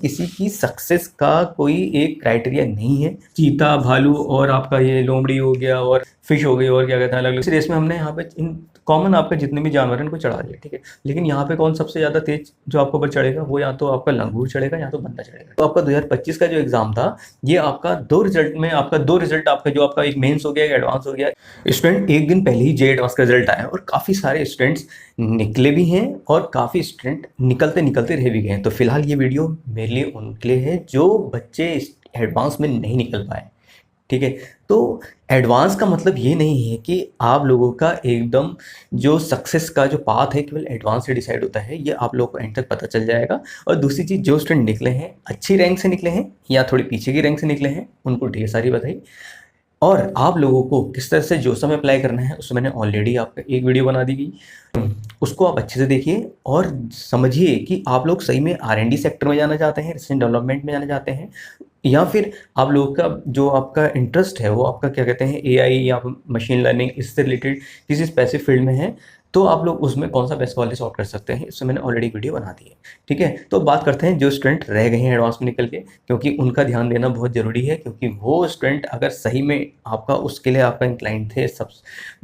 किसी की सक्सेस का कोई एक क्राइटेरिया नहीं है। चीता, भालू और आपका ये लोमड़ी हो गया और फिश हो गई और क्या कहते हैं अलग अलग, इस रेस में हमने यहाँ पे इन कॉमन आपके जितने भी जानवर हैं इनको चढ़ा दिया, ठीक है। लेकिन यहाँ पे कौन सबसे ज़्यादा तेज जो आपके ऊपर चढ़ेगा, वो या तो आपका लंगूर चढ़ेगा या तो बंदा चढ़ेगा। तो आपका 2025 का जो एग्जाम था, ये आपका दो रिजल्ट में आपका दो रिजल्ट आपका जो आपका एक मेंस हो गया, एक एडवांस हो गया। स्टूडेंट एक दिन पहले ही जे एडवांस का रिजल्ट आया और काफ़ी सारे स्टूडेंट्स निकले भी हैं और काफ़ी स्टूडेंट निकलते निकलते रह भी गए हैं। तो फिलहाल ये वीडियो मेरे लिए उनके लिए है जो बच्चे एडवांस में नहीं निकल पाए, ठीक है। तो एडवांस का मतलब ये नहीं है कि आप लोगों का एकदम जो सक्सेस का जो पाथ है केवल एडवांस से डिसाइड होता है, ये आप लोगों को एंड तक पता चल जाएगा। और दूसरी चीज़, जो स्टूडेंट निकले हैं अच्छी रैंक से निकले हैं या थोड़ी पीछे की रैंक से निकले हैं, उनको ढेर सारी बधाई। और आप लोगों को किस तरह से जोसा में अप्लाई करना है उसमें मैंने ऑलरेडी आपका एक वीडियो बना दी गई, उसको आप अच्छे से देखिए और समझिए कि आप लोग सही में R&D सेक्टर में जाना चाहते हैं, रिसर्च डेवलपमेंट में जाना चाहते हैं, या फिर आप लोगों का जो आपका इंटरेस्ट है वो आपका क्या कहते हैं AI या मशीन लर्निंग इससे रिलेटेड किसी स्पेसिफिक फील्ड में है, तो आप लोग उसमें कौन सा बेस्ट कॉलेज सॉर्ट कर सकते हैं, इसमें मैंने ऑलरेडी वीडियो बना दी है, ठीक है। तो बात करते हैं जो स्टूडेंट रह गए हैं एडवांस में निकल के, क्योंकि उनका ध्यान देना बहुत ज़रूरी है। क्योंकि वो स्टूडेंट अगर सही में आपका उसके लिए आपका इंक्लाइंड थे, सब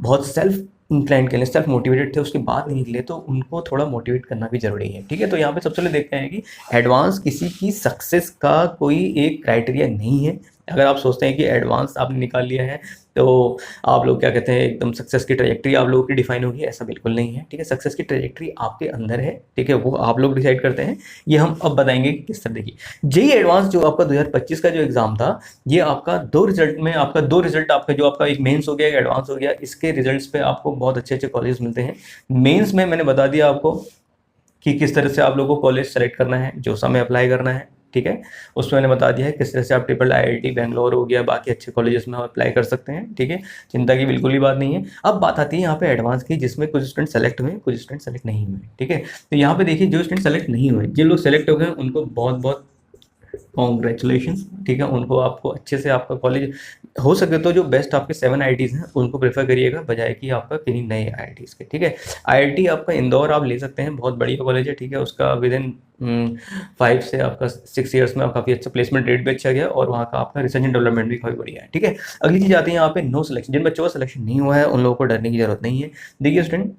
बहुत सेल्फ इंक्लाइंड के लिए सेल्फ मोटिवेटेड थे, उसके बाद नहीं निकले, तो उनको थोड़ा मोटिवेट करना भी ज़रूरी है, ठीक है। तो यहाँ पे सबसे पहले देखते हैं कि एडवांस किसी की सक्सेस का कोई एक क्राइटेरिया नहीं है। अगर आप सोचते हैं कि एडवांस आपने निकाल लिया है तो आप लोग क्या कहते हैं एकदम सक्सेस की ट्रैजेक्टरी आप लोगों की डिफाइन होगी, ऐसा बिल्कुल नहीं है, ठीक है। सक्सेस की ट्रैजेक्टरी आपके अंदर है, ठीक है, वो आप लोग डिसाइड करते हैं। ये हम अब बताएंगे कि किस तरह। देखिए, जेईई एडवांस जो आपका 2025 का जो एग्जाम था, ये आपका दो रिजल्ट आपका जो आपका एक मेंस हो गया, एक एडवांस हो गया। इसके रिजल्ट्स पे आपको बहुत अच्छे अच्छे कॉलेज मिलते हैं। मेंस में मैंने बता दिया आपको कि किस तरह से आप लोगों को कॉलेज सेलेक्ट करना है, जोसा में अप्लाई करना है, ठीक है। उसमें मैंने बता दिया है किस तरह से आप ट्रिपल IIT बेंगलोर हो गया, बाकी अच्छे कॉलेजेस में अप्लाई कर सकते हैं, ठीक है। चिंता की बिल्कुल भी बात नहीं है। अब बात आती है यहाँ पे एडवांस की, जिसमें कुछ स्टूडेंट सेलेक्ट हुए, कुछ स्टूडेंट सेलेक्ट नहीं हुए, ठीक है। तो यहाँ पे देखिए, जो स्टूडेंट सेलेक्ट नहीं हुए, जिन लोग सेलेक्ट हो गए उनको बहुत बहुत कॉन्ग्रेचुलेशन, ठीक है। उनको आपको अच्छे से आपका कॉलेज हो सके तो जो बेस्ट आपके 7 IITs हैं उनको प्रेफर करिएगा, बजाय कि आपका किन्हीं नए IITs के, ठीक है। IIT आपका इंदौर आप ले सकते हैं, बहुत बढ़िया कॉलेज है, ठीक है। उसका विद इन 5 से आपका 6 ईयर्स में काफ़ी अच्छा प्लेसमेंट रेट भी अच्छा गया और वहाँ का आपका रिसर्च एंड डेवलपमेंट भी काफ़ी बढ़िया है, ठीक है। अगली चीज़ आती है यहाँ पे नो सिलेक्शन। जिन बच्चों का सिलेक्शन नहीं हुआ है उन लोगों को डरने की जरूरत नहीं है। देखिए स्टूडेंट,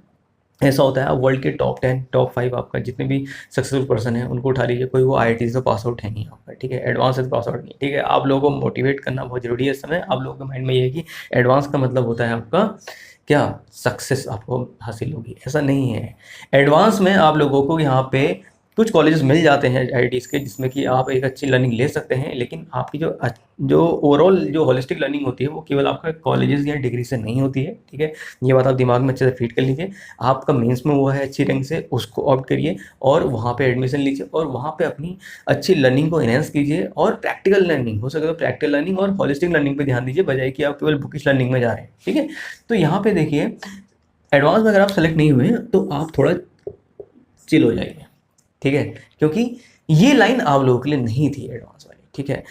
ऐसा होता है, वर्ल्ड के टॉप 10 टॉप 5 आपका जितने भी सक्सेसफुल पर्सन है उनको उठा लीजिए, कोई वो IIT से पास आउट है नहीं आपका, ठीक है। एडवांस से पास आउट नहीं, ठीक है। आप लोगों को मोटिवेट करना बहुत जरूरी है इस समय। आप लोगों के माइंड में ये है कि एडवांस का मतलब होता है आपका क्या, सक्सेस आपको हासिल होगी, ऐसा नहीं है। एडवांस में आप लोगों को यहाँ पे कुछ कॉलेजेस मिल जाते हैं IITs के, जिसमें कि आप एक अच्छी लर्निंग ले सकते हैं, लेकिन आपकी जो ओवरऑल जो होलिस्टिक लर्निंग होती है वो केवल आपका कॉलेजेस या डिग्री से नहीं होती है, ठीक है। ये बात आप दिमाग में अच्छे से फीड कर लीजिए। आपका मेंस में हुआ है अच्छी रैंक से, उसको ऑप्ट करिए और वहाँ पे एडमिशन लीजिए और वहाँ पे अपनी अच्छी लर्निंग को एनहेंस कीजिए और प्रैक्टिकल लर्निंग हो सके तो प्रैक्टिकल लर्निंग और होलिस्टिक लर्निंग पे ध्यान दीजिए, बजाय कि आप केवल बुकिश लर्निंग में जा रहे हैं, ठीक है। तो यहाँ पे देखिए, एडवांस में अगर आप सेलेक्ट नहीं हुए तो आप थोड़ा चिल हो जाइए, ठीक है, क्योंकि ये लाइन आप लोगों के लिए नहीं थी एडवांस वाली, ठीक है।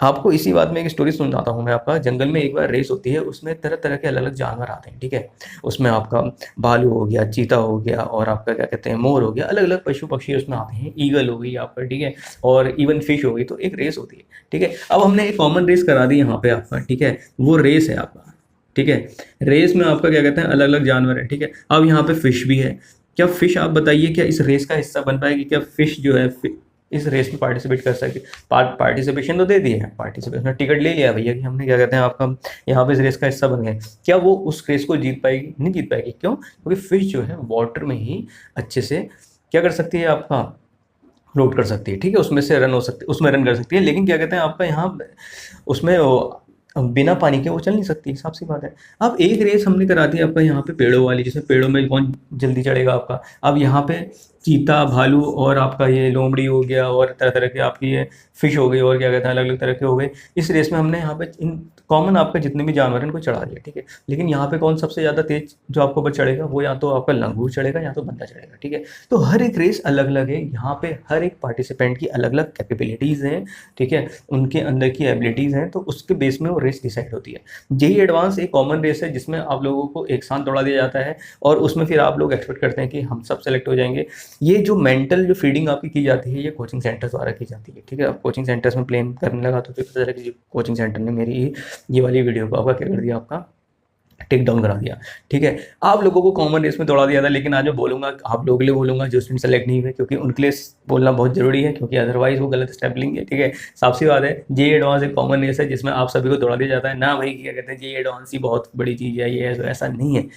आपको इसी बात में एक स्टोरी सुनाता हूँ मैं। आपका जंगल में एक बार रेस होती है, उसमें तरह तरह के अलग अलग जानवर आते हैं, ठीक है। उसमें आपका भालू हो गया, चीता हो गया और आपका क्या कहते हैं मोर हो गया, अलग अलग पशु पक्षी उसमें आते हैं, ईगल हो गई आपका, ठीक है, और इवन फिश हो गई। तो एक रेस होती है, ठीक है। अब हमने एक कॉमन रेस करा दी यहाँ पे आपका, ठीक है, वो रेस है आपका, ठीक है। रेस में आपका क्या कहते हैं अलग अलग जानवर है, ठीक है। अब यहाँ पे फिश भी है। क्या फिश, आप बताइए, क्या इस रेस का हिस्सा बन पाएगी? क्या फिश जो है इस रेस में पार्टिसिपेट कर सके? पार्टिसिपेशन तो दे दिए हैं, पार्टिसिपेशन टिकट ले लिया भैया कि हमने क्या कहते हैं आपका यहाँ पे इस रेस का हिस्सा बन गए। क्या वो उस रेस को जीत पाएगी? नहीं जीत पाएगी। क्यों? क्योंकि फिश जो है वाटर में ही अच्छे से क्या कर सकती है, आपका फ्लोट कर सकती है, ठीक है, उसमें से रन हो सकती है, उसमें रन कर सकती है। लेकिन क्या कहते हैं आपका यहाँ उसमें बिना पानी के वो चल नहीं सकती, साफ सी बात है। अब एक रेस हमने करा दी आपका यहाँ पे पेड़ों वाली, जिसमें पेड़ों में कौन जल्दी चढ़ेगा आपका। अब यहाँ पे चीता, भालू और आपका ये लोमड़ी हो गया और तरह तरह के आपकी ये फिश हो गई और क्या कहते हैं अलग अलग तरह के हो गए। इस रेस में हमने यहाँ पे इन कॉमन आपका जितने भी जानवर हैं इनको चढ़ा दिया, ठीक है। लेकिन यहाँ पे कौन सबसे ज़्यादा तेज जो आपके ऊपर चढ़ेगा, वो या तो आपका लंगूर चढ़ेगा या तो बंदा चढ़ेगा, ठीक है। तो हर एक रेस अलग अलग है, यहाँ पे हर एक पार्टिसिपेंट की अलग अलग कैपेबिलिटीज़ हैं, ठीक है, उनके अंदर की एबिलिटीज़ हैं, तो उसके बेस में वो रेस डिसाइड होती है। जेईई एडवांस एक कॉमन रेस है जिसमें आप लोगों को एक साथ दौड़ा दिया जाता है और उसमें फिर आप लोग एक्सपेक्ट करते हैं कि हम सब सेलेक्ट हो जाएंगे। ये जो मेंटल जो फीडिंग आपकी की जाती है ये कोचिंग सेंटर्स द्वारा की जाती है, ठीक है। आप कोचिंग सेंटर्स में प्लेन करने लगा तो फिर पता चला कि कोचिंग सेंटर ने मेरी ये वाली वीडियो को आपका क्या कर दिया, आपका टेक डाउन करा दिया, ठीक है। आप लोगों को कॉमन रेस में दौड़ा दिया था, लेकिन आज मैं बोलूंगा आप लोगों के लिए बोलूंगा जो स्टूडेंट सेलेक्ट नहीं हुए, क्योंकि उनके लिए बोलना बहुत जरूरी है, क्योंकि अदरवाइज वो गलत स्टेप लेंगे, ठीक है। साफ सी बात है, जे एडवांस एक कॉमन रेस है जिसमें आप सभी को दौड़ा दिया जाता है ना भाई, क्या कहते हैं जे एडवांस ही बहुत बड़ी चीज़ है, ये ऐसा नहीं है।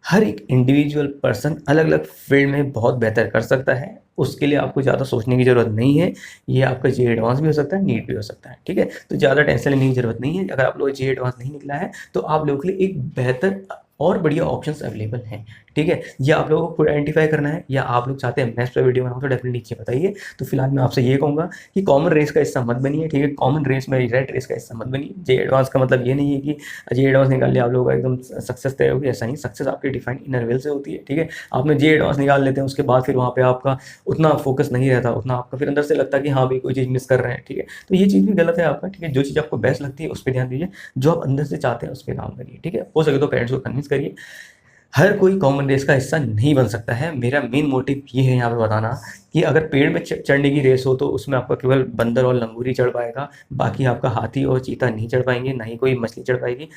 हर एक इंडिविजुअल पर्सन अलग अलग फील्ड में बहुत बेहतर कर सकता है, उसके लिए आपको ज़्यादा सोचने की ज़रूरत नहीं है। ये आपका जे एडवांस भी हो सकता है, नीट भी हो सकता है, ठीक है। तो ज़्यादा टेंशन लेने की ज़रूरत नहीं है। अगर आप लोग जे एडवांस नहीं निकला है तो आप लोगों के लिए एक बेहतर और बढ़िया ऑप्शंस अवेलेबल हैं, ठीक है। ये आप लोगों को आइडेंटिफाई करना है, या आप लोग चाहते हैं मैथ्स पर वीडियो बनाऊँ तो डेफिनेटली नीचे बताइए। तो फिलहाल मैं आपसे ये कहूँगा कि कॉमन रेस का हिस्सा मत बनिए, ठीक है। कॉमन रेस में रेट रेस का हिस्सा मत बनिए। जे एडवांस का मतलब ये नहीं है कि जे एडवांस निकाल लिया आप लोगों का एकदम सक्सेस तय होगी, ऐसा नहीं। सक्सेस आपकी डिफाइंड इनर वेल से होती है, ठीक है। आपने जे एडवांस निकाल लेते हैं, उसके बाद फिर वहाँ पे आपका उतना फोकस नहीं रहता, उतना आपका फिर अंदर से लगता है कि हाँ भाई कोई चीज़ मिस कर रहे हैं, ठीक है। तो ये चीज़ भी गलत है आपका, ठीक है। जो चीज़ आपको बेस्ट लगती है उस पर ध्यान दीजिए, जो आप अंदर से चाहते हैं उस पर काम करिए, ठीक है। हो सके तो पेरेंट्स को कन्विंस करिए। हर कोई कॉमन रेस का हिस्सा नहीं बन सकता है। मेरा मेन मोटिव ये है यहाँ पे बताना कि अगर पेड़ में चढ़ने की रेस हो तो उसमें आपका केवल बंदर और लंगूर ही चढ़ पाएगा, बाकी आपका हाथी और चीता नहीं चढ़ पाएंगे, ना ही कोई मछली चढ़ पाएगी।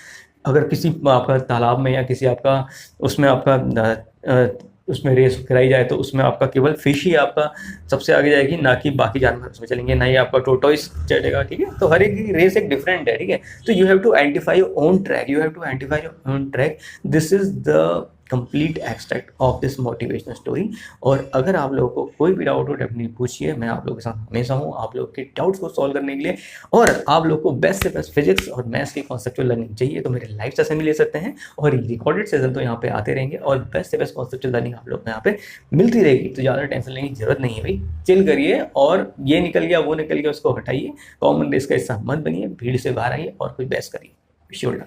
अगर किसी आपका तालाब में या किसी आपका उसमें आपका उसमें रेस कराई जाए तो उसमें आपका केवल फिश ही आपका सबसे आगे जाएगी, ना कि बाकी जानवर उसमें चलेंगे, ना ही आपका टोटोइस चलेगा, ठीक है। तो हर एक की रेस एक डिफरेंट है, ठीक है। तो you have to identify your own track, you have to identify your own track. This is the complete extract of this motivational story. और अगर आप लोगों को कोई भी डाउट हो डेफिनेटली पूछिए, मैं आप लोगों के साथ हमेशा हूँ आप लोगों के डाउट्स को सॉल्व करने के लिए। और आप लोग को बेस्ट से बेस्ट फिजिक्स और मैथ्स की कॉन्सेप्चुअल लर्निंग चाहिए तो मेरे लाइव सेशन भी ले सकते हैं, और रिकॉर्डेड सेशन तो यहाँ पे आते रहेंगे, और बेस्ट से बेस्ट कॉन्सेप्चुअल लर्निंग आप लोग को यहाँ पे मिलती रहेगी। तो ज़्यादा टेंशन लेने की जरूरत नहीं है भाई, चिल करिए, और ये निकल गया वो निकल गया उसको हटाइए। कॉमन रेस का हिस्सा मत बनिए, भीड़ से बाहर आइए और कुछ बेस्ट करिए। श्योर।